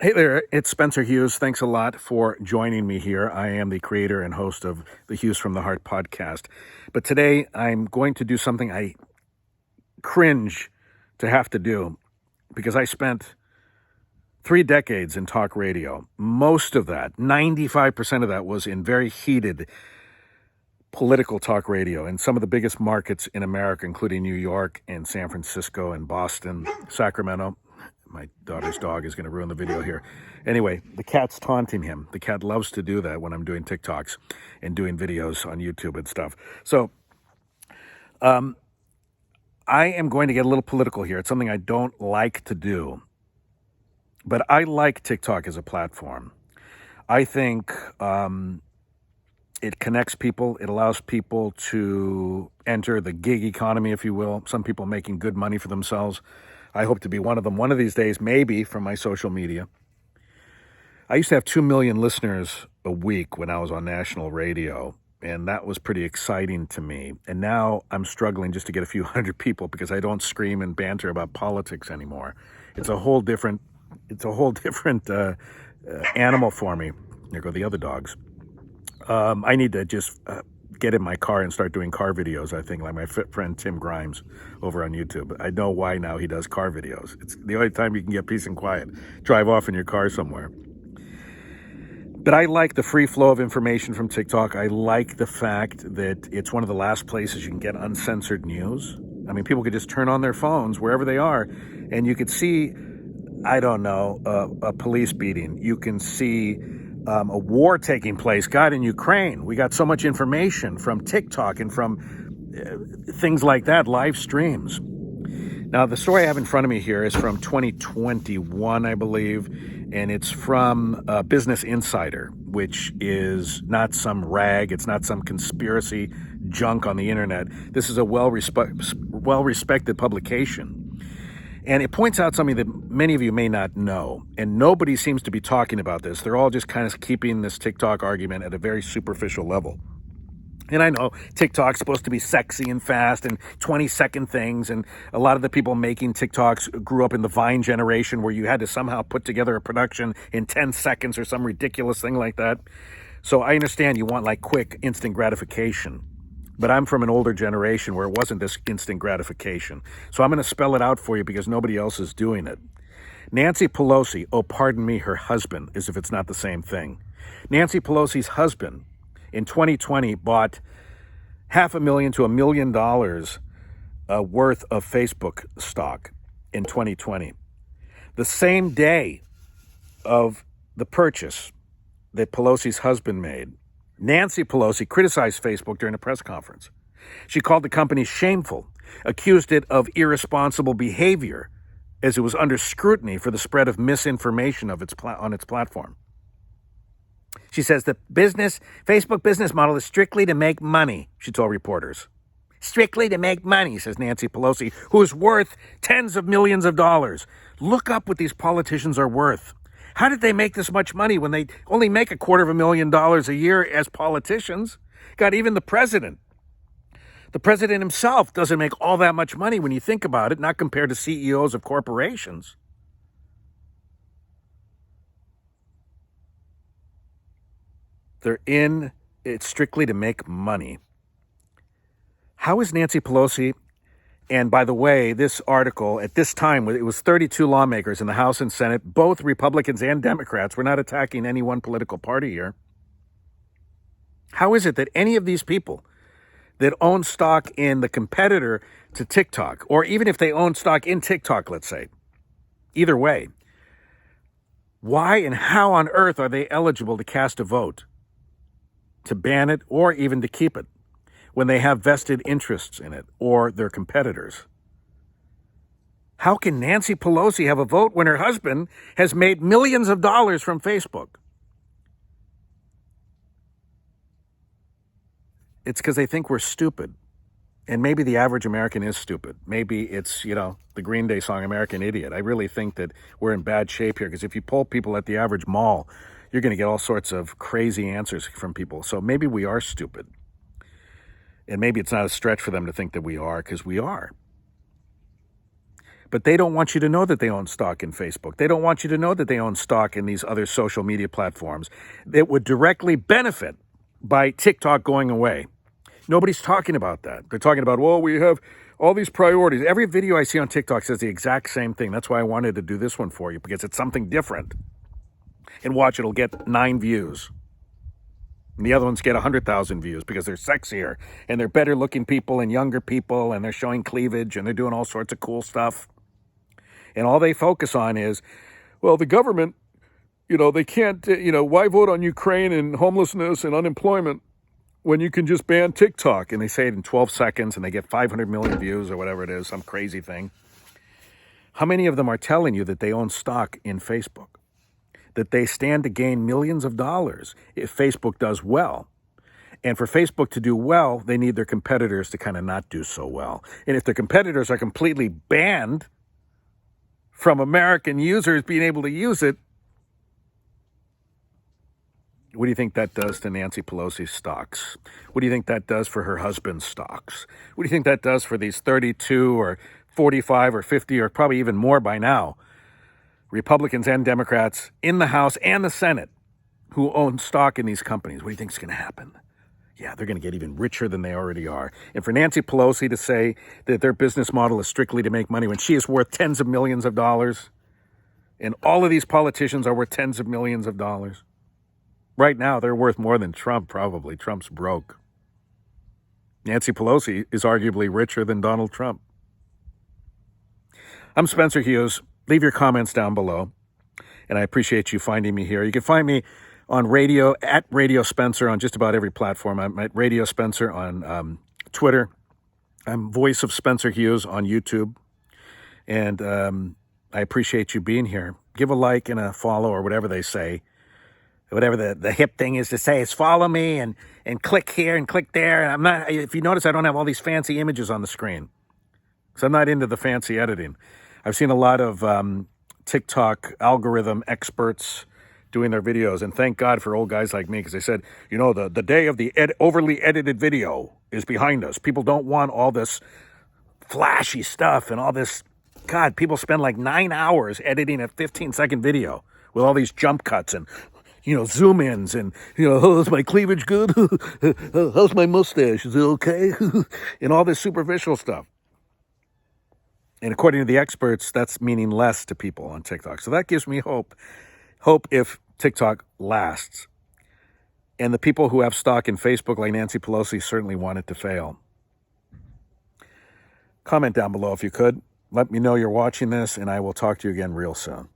Hey there, it's Spencer Hughes. Thanks a lot for joining me here. I am the creator and host of the Hughes from the Heart podcast. But today I'm going to do something I cringe to have to do because I spent 3 decades in talk radio. Most of that, 95% of that, was in very heated political talk radio in some of the biggest markets in America, including New York and San Francisco and Boston, Sacramento. My daughter's dog is going to ruin the video here. Anyway, the cat's taunting him. The cat loves to do that when I'm doing TikToks and doing videos on YouTube and stuff. So I am going to get a little political here. It's something I don't like to do. But I like TikTok as a platform. I think it connects people. It allows people to enter the gig economy, if you will. Some people making good money for themselves. I hope to be one of them one of these days, maybe from my social media. I used to have 2 million listeners a week when I was on national radio, and that was pretty exciting to me. And now I'm struggling just to get a few hundred people because I don't scream and banter about politics anymore. It's a whole different animal for me. There go the other dogs. I need to just get in my car and start doing car videos, I think, like my friend Tim Grimes over on YouTube. I know why now he does car videos. It's the only time you can get peace and quiet. Drive off in your car somewhere. But I like the free flow of information from TikTok. I like the fact that it's one of the last places you can get uncensored news. I mean, people could just turn on their phones wherever they are, and you could see, I don't know, a police beating. You can see a war taking place. God, in Ukraine, we got so much information from TikTok and from things like that, live streams. Now, the story I have in front of me here is from 2021, I believe, and it's from Business Insider, which is not some rag. It's not some conspiracy junk on the internet. This is a well-respected publication. And it points out something that many of you may not know, and nobody seems to be talking about this. They're all just kind of keeping this TikTok argument at a very superficial level. And I know TikTok's supposed to be sexy and fast and 20-second things, and a lot of the people making TikToks grew up in the Vine generation where you had to somehow put together a production in 10 seconds or some ridiculous thing like that. So I understand you want like quick, instant gratification. But I'm from an older generation where it wasn't this instant gratification. So I'm going to spell it out for you because nobody else is doing it. Nancy Pelosi, oh, pardon me, her husband, as if it's not the same thing. Nancy Pelosi's husband in 2020 bought $500,000 to $1 million worth of Facebook stock in 2020. The same day of the purchase that Pelosi's husband made, Nancy Pelosi criticized Facebook during a press conference. She called the company shameful, accused it of irresponsible behavior as it was under scrutiny for the spread of misinformation on its platform. She says the Facebook business model is strictly to make money, she told reporters. Strictly to make money, says Nancy Pelosi, who is worth tens of millions of dollars. Look up what these politicians are worth. How did they make this much money when they only make $250,000 a year as politicians? God, even the president himself doesn't make all that much money when you think about it, not compared to CEOs of corporations. They're in it strictly to make money. How is Nancy Pelosi? And by the way, this article, at this time, it was 32 lawmakers in the House and Senate, both Republicans and Democrats. We're not attacking any one political party here. How is it that any of these people that own stock in the competitor to TikTok, or even if they own stock in TikTok, let's say, either way, why and how on earth are they eligible to cast a vote to ban it or even to keep it when they have vested interests in it or their competitors? How can Nancy Pelosi have a vote when her husband has made millions of dollars from Facebook? It's because they think we're stupid. And maybe the average American is stupid. Maybe it's, the Green Day song, American Idiot. I really think that we're in bad shape here because if you poll people at the average mall, you're going to get all sorts of crazy answers from people. So maybe we are stupid. And maybe it's not a stretch for them to think that we are, because we are. But they don't want you to know that they own stock in Facebook. They don't want you to know that they own stock in these other social media platforms that would directly benefit by TikTok going away. Nobody's talking about that. They're talking about, well, we have all these priorities. Every video I see on TikTok says the exact same thing. That's why I wanted to do this one for you, because it's something different. And watch, it'll get 9 views. And the other ones get 100,000 views because they're sexier and they're better looking people and younger people and they're showing cleavage and they're doing all sorts of cool stuff. And all they focus on is, well, the government, they can't, why vote on Ukraine and homelessness and unemployment when you can just ban TikTok? And they say it in 12 seconds and they get 500 million views or whatever it is, some crazy thing. How many of them are telling you that they own stock in Facebook? That they stand to gain millions of dollars if Facebook does well. And for Facebook to do well, they need their competitors to kind of not do so well. And if their competitors are completely banned from American users being able to use it, what do you think that does to Nancy Pelosi's stocks? What do you think that does for her husband's stocks? What do you think that does for these 32 or 45 or 50 or probably even more by now Republicans and Democrats in the House and the Senate who own stock in these companies? What do you think is going to happen? Yeah, they're going to get even richer than they already are. And for Nancy Pelosi to say that their business model is strictly to make money when she is worth tens of millions of dollars, and all of these politicians are worth tens of millions of dollars. Right now, they're worth more than Trump, probably. Trump's broke. Nancy Pelosi is arguably richer than Donald Trump. I'm Spencer Hughes. Leave your comments down below, and I appreciate you finding me here. You can find me on radio, at Radio Spencer, on just about every platform. I'm at Radio Spencer on Twitter. I'm Voice of Spencer Hughes on YouTube, and I appreciate you being here. Give a like and a follow, or whatever they say. Whatever the hip thing is to say is follow me and click here and click there. And if you notice, I don't have all these fancy images on the screen because I'm not into the fancy editing. I've seen a lot of TikTok algorithm experts doing their videos, and thank God for old guys like me, because they said, the day of the overly edited video is behind us. People don't want all this flashy stuff and all this. God, people spend like 9 hours editing a 15-second video with all these jump cuts and zoom ins and, oh, is my cleavage good? How's my mustache? Is it okay? And all this superficial stuff. And according to the experts, that's meaning less to people on TikTok. So that gives me hope. Hope if TikTok lasts. And the people who have stock in Facebook, like Nancy Pelosi, certainly want it to fail. Comment down below if you could. Let me know you're watching this, and I will talk to you again real soon.